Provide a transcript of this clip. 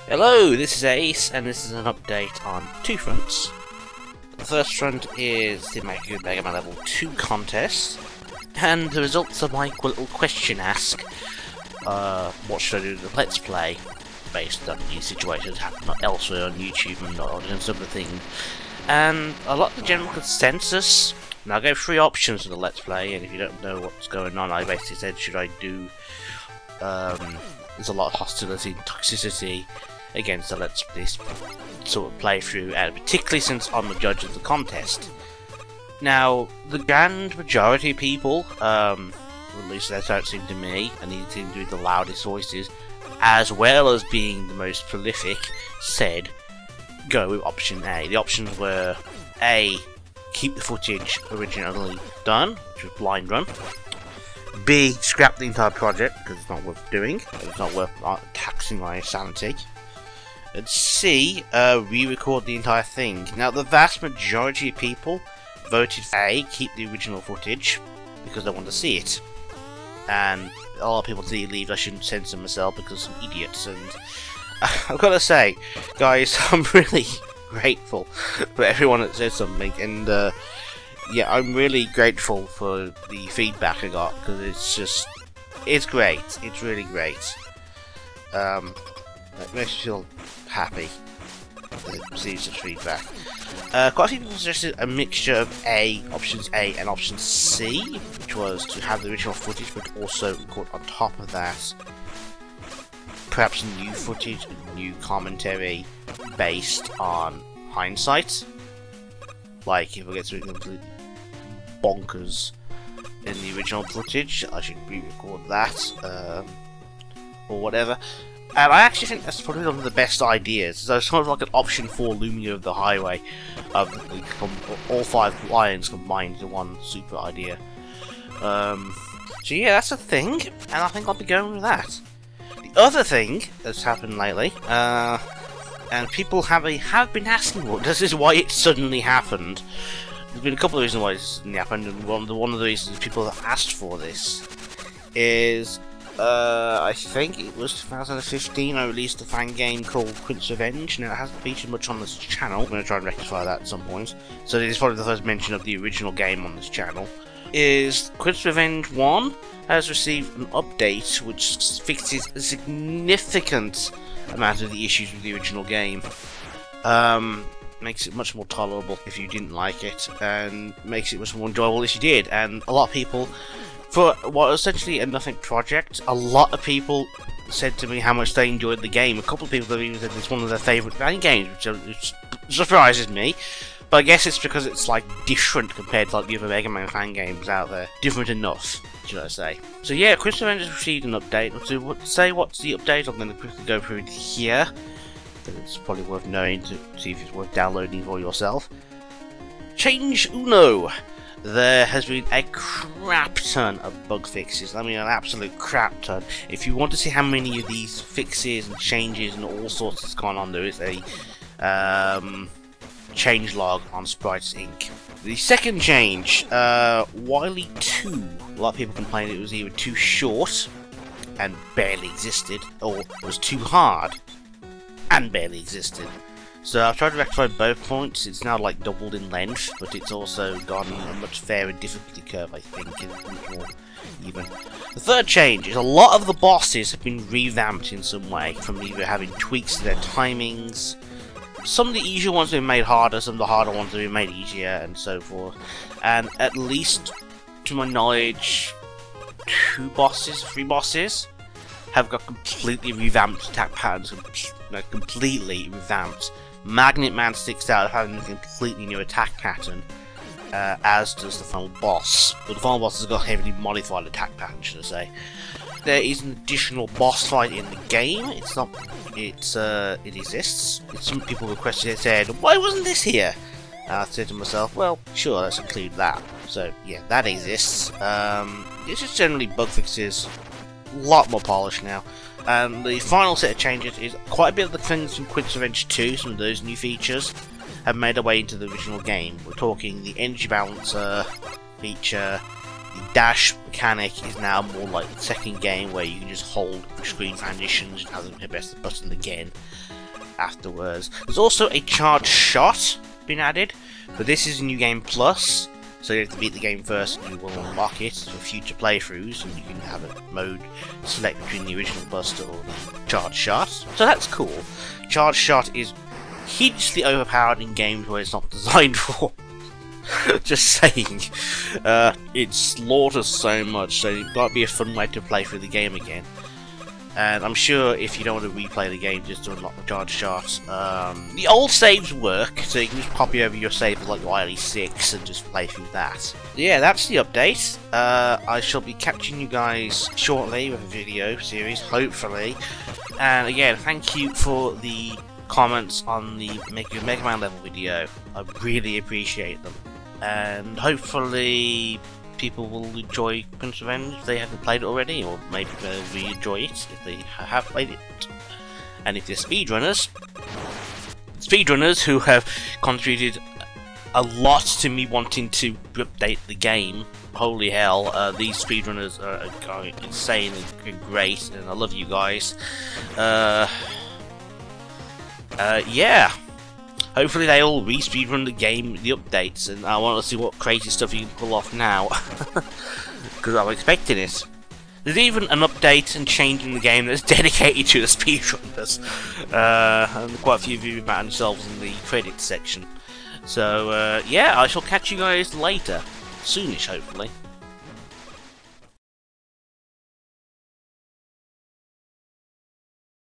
Hello, this is Ace, and this is an update on two fronts. The first front is the MaGMML2 contest, and the results of my little question ask, what should I do with the Let's Play, based on new situations happening elsewhere on YouTube and on some of the things. And a lot of the general consensus, now I gave three options for the Let's Play, and if you don't know what's going on, I basically said, should I do, there's a lot of hostility and toxicity against this sort of playthrough, and particularly since I'm the judge of the contest. Now, the grand majority of people, at least that don't seem to me, and they seem to be the loudest voices, as well as being the most prolific, said go with option A. The options were A, keep the footage originally done, which was blind run. B, scrap the entire project because it's not worth doing, it's not worth taxing my sanity. And C, re-record the entire thing. Now, the vast majority of people voted for A, keep the original footage, because they want to see it. And a lot of people believe I shouldn't censor myself because some idiots, and I've got to say, guys, I'm really grateful for everyone that said something, and yeah, I'm really grateful for the feedback I got, because it's great, it's really great. It makes me feel happy to receive such feedback. Quite a few people suggested a mixture of options A and option C, which was to have the original footage but also record on top of that perhaps new footage and new commentary based on hindsight. Like, if it gets completely bonkers in the original footage, I should re-record that, or whatever. And I actually think that's probably one of the best ideas. So it's kind of like an option 4 Lumia of the Highway, of all 5 lions combined into one super idea. So yeah, that's a thing, and I think I'll be going with that. The other thing that's happened lately, and people have been asking what this is, why it suddenly happened. There's been a couple of reasons why this suddenly happened, and one of the reasons people have asked for this is, I think it was 2015, I released a fan game called Quint's Revenge. Now, it hasn't featured much on this channel. I'm going to try and rectify that at some point. So this is probably the first mention of the original game on this channel. Is Quint's Revenge 1 has received an update which fixes a significant amount of the issues with the original game. Makes it much more tolerable if you didn't like it, and makes it much more enjoyable if you did. And a lot of people, for what was essentially a nothing project, a lot of people said to me how much they enjoyed the game. A couple of people have even said it's one of their favourite fan games, which surprises me. But I guess it's because it's like different compared to like the other Mega Man fan games out there. Different enough, should I say. So yeah, Quint's Revenge has received an update. What's the update? I'm going to quickly go through it here. It's probably worth knowing to see if it's worth downloading for yourself. Change Uno. There has been a crap ton of bug fixes. I mean, an absolute crap ton. If you want to see how many of these fixes and changes and all sorts that's gone on, there is a change log on Sprites Inc. The second change, Wily 2. A lot of people complained it was either too short and barely existed, or it was too hard and barely existed. So I've tried to rectify both points. It's now like doubled in length, but it's also gone a much fairer difficulty curve, I think, and much more even. The third change is a lot of the bosses have been revamped in some way, from either having tweaks to their timings. Some of the easier ones have been made harder, some of the harder ones have been made easier, and so forth. And at least, to my knowledge, 3 bosses have got completely revamped attack patterns, completely revamped. Magnet Man sticks out of having a completely new attack pattern, as does the final boss. But the final boss has got a heavily modified attack pattern, should I say. There is an additional boss fight in the game. It exists. Some people requested it, said, why wasn't this here? I said to myself, well, sure, let's include that. So yeah, that exists. It's just generally bug fixes. A lot more polished now. And the final set of changes is quite a bit of the things from Quint's Revenge 2, some of those new features, have made their way into the original game. We're talking the energy balancer feature, the dash mechanic is now more like the second game where you can just hold screen transitions and have them press the button again. afterwards. There's also a charged shot been added, but this is New Game Plus, so you have to beat the game first and you will unlock it for future playthroughs, and you can have a mode select between the original Buster or the charged shot. So that's cool. Charged shot is hideously overpowered in games where it's not designed for. Just saying. It slaughters so much, so it might be a fun way to play through the game again. And I'm sure if you don't want to replay the game just to unlock the charge shots, the old saves work, so you can just copy over your save like Wily 6 and just play through that. Yeah, that's the update. I shall be catching you guys shortly with a video series, hopefully. And again, thank you for the comments on the MaGMML level video. I really appreciate them. And hopefully people will enjoy Quint's Revenge if they haven't played it already, or maybe they'll re-enjoy it if they have played it. And if they're speedrunners who have contributed a lot to me wanting to update the game, holy hell, these speedrunners are insane and great, and I love you guys. Yeah. Hopefully they all re-speedrun the game, the updates, and I want to see what crazy stuff you can pull off now. Because I'm expecting it. There's even an update and change in the game that's dedicated to the speedrunners. And quite a few of you about themselves in the credits section. So, yeah, I shall catch you guys later. Soonish, hopefully.